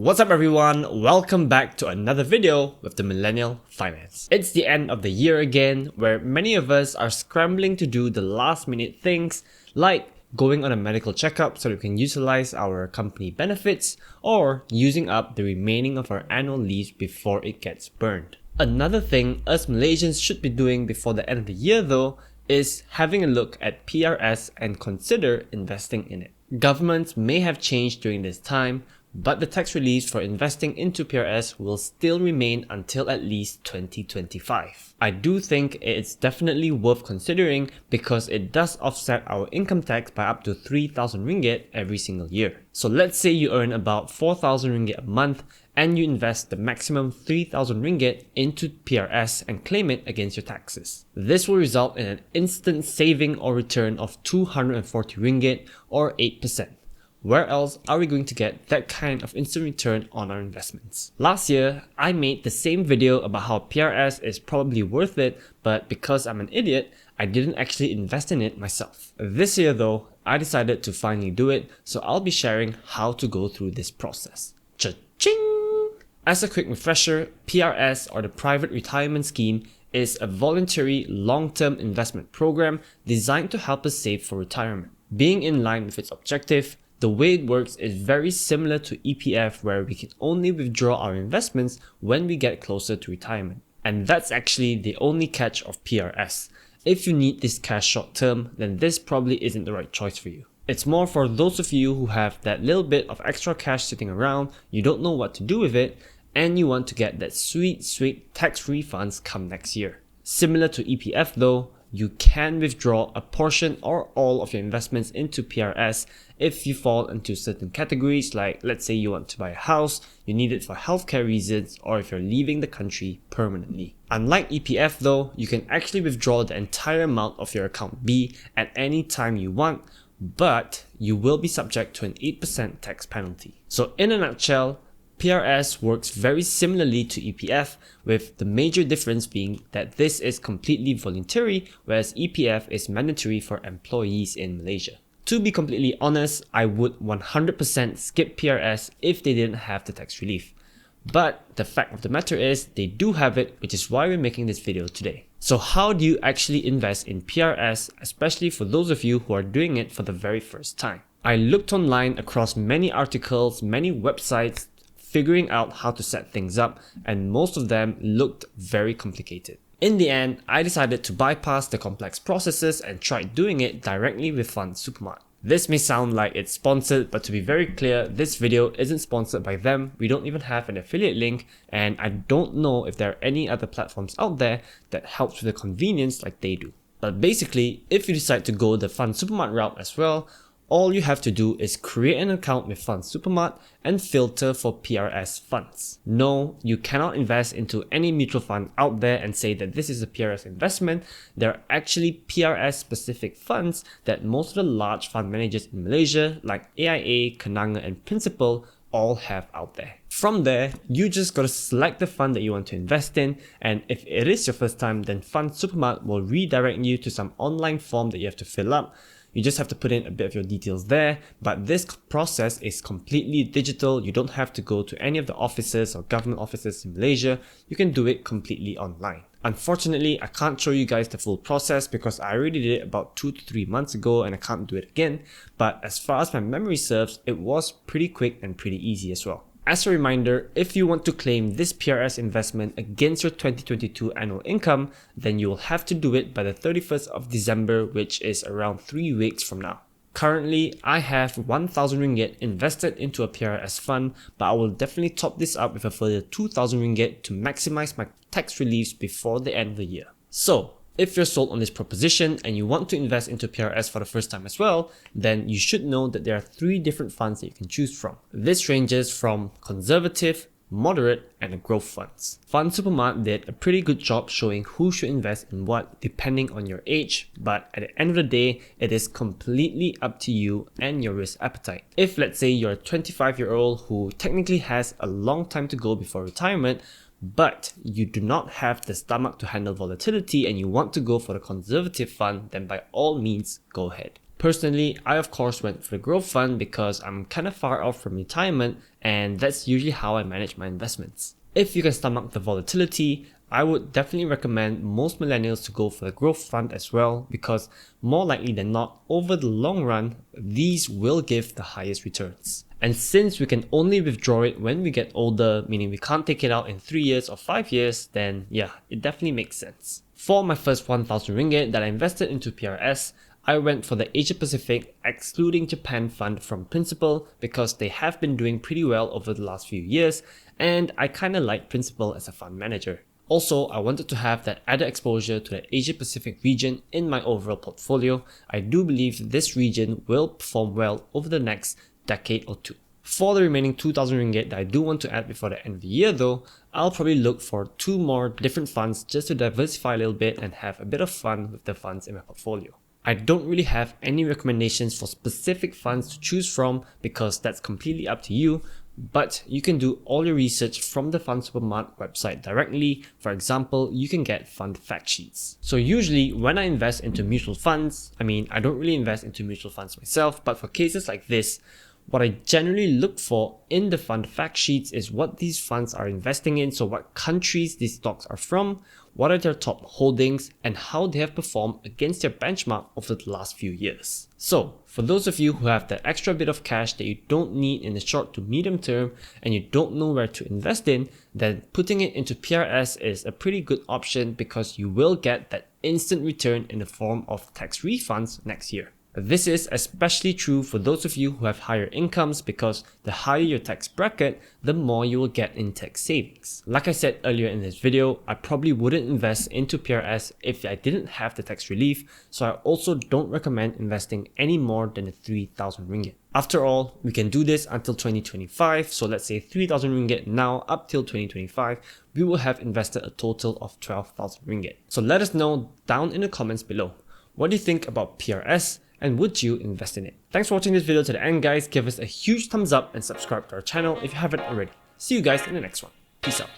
What's up everyone, welcome back to another video with the Millennial Finance. It's the end of the year again, where many of us are scrambling to do the last minute things like going on a medical checkup so we can utilize our company benefits or using up the remaining of our annual leave before it gets burned. Another thing us Malaysians should be doing before the end of the year though is having a look at PRS and consider investing in it. Governments may have changed during this time, but the tax reliefs for investing into PRS will still remain until at least 2025. I do think it's definitely worth considering because it does offset our income tax by up to 3,000 ringgit every single year. So let's say you earn about 4,000 ringgit a month and you invest the maximum 3,000 ringgit into PRS and claim it against your taxes. This will result in an instant saving or return of 240 ringgit or 8%. Where else are we going to get that kind of instant return on our investments? Last year, I made the same video about how PRS is probably worth it, but because I'm an idiot, I didn't actually invest in it myself. This year though, I decided to finally do it, so I'll be sharing how to go through this process. Cha-ching! As a quick refresher, PRS or the Private Retirement Scheme is a voluntary long-term investment program designed to help us save for retirement. Being in line with its objective, the way it works is very similar to EPF where we can only withdraw our investments when we get closer to retirement. And that's actually the only catch of PRS. If you need this cash short term, then this probably isn't the right choice for you. It's more for those of you who have that little bit of extra cash sitting around, you don't know what to do with it, and you want to get that sweet tax refunds come next year. Similar to EPF though, you can withdraw a portion or all of your investments into PRS if you fall into certain categories, like let's say you want to buy a house, you need it for healthcare reasons, or if you're leaving the country permanently. Unlike EPF though, you can actually withdraw the entire amount of your account B at any time you want, but you will be subject to an 8% tax penalty. So in a nutshell, PRS works very similarly to EPF, with the major difference being that this is completely voluntary, whereas EPF is mandatory for employees in Malaysia. To be completely honest, I would 100% skip PRS if they didn't have the tax relief. But the fact of the matter is, they do have it, which is why we're making this video today. So how do you actually invest in PRS, especially for those of you who are doing it for the very first time? I looked online across many articles, many websites, figuring out how to set things up, and most of them looked very complicated. In the end, I decided to bypass the complex processes and tried doing it directly with Fund Supermart. This may sound like it's sponsored, but to be very clear, this video isn't sponsored by them. We don't even have an affiliate link, and I don't know if there are any other platforms out there that helps with the convenience like they do. But basically, if you decide to go the Fund Supermart route as well, all you have to do is create an account with Fund Supermart and filter for PRS funds. No, you cannot invest into any mutual fund out there and say that this is a PRS investment. There are actually PRS specific funds that most of the large fund managers in Malaysia like AIA, Kenanga and Principal all have out there. From there, you just gotta select the fund that you want to invest in, and if it is your first time, then Fund Supermart will redirect you to some online form that you have to fill up. You just have to put in a bit of your details there, but this process is completely digital. You don't have to go to any of the offices or government offices in Malaysia. You can do it completely online. Unfortunately, I can't show you guys the full process because I already did it about 2 to 3 months ago and I can't do it again. But as far as my memory serves, it was pretty quick and pretty easy as well. As a reminder, if you want to claim this PRS investment against your 2022 annual income, then you will have to do it by the 31st of December, which is around 3 weeks from now. Currently, I have 1,000 ringgit invested into a PRS fund, but I will definitely top this up with a further 2,000 ringgit to maximize my tax reliefs before the end of the year. So, if you're sold on this proposition and you want to invest into PRS for the first time as well, then you should know that there are 3 different funds that you can choose from. This ranges from conservative, moderate, and growth funds. Fund Supermart did a pretty good job showing who should invest in what depending on your age, but at the end of the day, it is completely up to you and your risk appetite. If let's say you're a 25-year-old who technically has a long time to go before retirement, but you do not have the stomach to handle volatility and you want to go for the conservative fund, then by all means, go ahead. Personally, I of course went for the growth fund because I'm kind of far off from retirement, and that's usually how I manage my investments. If you can stomach the volatility, I would definitely recommend most millennials to go for the growth fund as well, because more likely than not, over the long run, these will give the highest returns. And since we can only withdraw it when we get older, meaning we can't take it out in 3 years or 5 years, then yeah, it definitely makes sense. For my first 1,000 ringgit that I invested into PRS, I went for the Asia Pacific excluding Japan fund from Principal because they have been doing pretty well over the last few years, and I kinda like Principal as a fund manager. Also, I wanted to have that added exposure to the Asia Pacific region in my overall portfolio. I do believe this region will perform well over the next decade or two. For the remaining 2,000 ringgit that I do want to add before the end of the year though, I'll probably look for 2 more different funds just to diversify a little bit and have a bit of fun with the funds in my portfolio. I don't really have any recommendations for specific funds to choose from because that's completely up to you, but you can do all your research from the Fund Supermart website directly. For example, you can get fund fact sheets. So usually when I invest into mutual funds, I don't really invest into mutual funds myself, but for cases like this, what I generally look for in the fund fact sheets is what these funds are investing in, so what countries these stocks are from, what are their top holdings, and how they have performed against their benchmark over the last few years. So, for those of you who have that extra bit of cash that you don't need in the short to medium term and you don't know where to invest in, then putting it into PRS is a pretty good option because you will get that instant return in the form of tax refunds next year. This is especially true for those of you who have higher incomes because the higher your tax bracket, the more you will get in tax savings. Like I said earlier in this video, I probably wouldn't invest into PRS if I didn't have the tax relief, so I also don't recommend investing any more than the 3,000 ringgit. After all, we can do this until 2025, so let's say 3,000 ringgit now up till 2025, we will have invested a total of 12,000 ringgit. So let us know down in the comments below. What do you think about PRS? And would you invest in it? Thanks for watching this video to the end guys, give us a huge thumbs up and subscribe to our channel if you haven't already. See you guys in the next one. Peace out.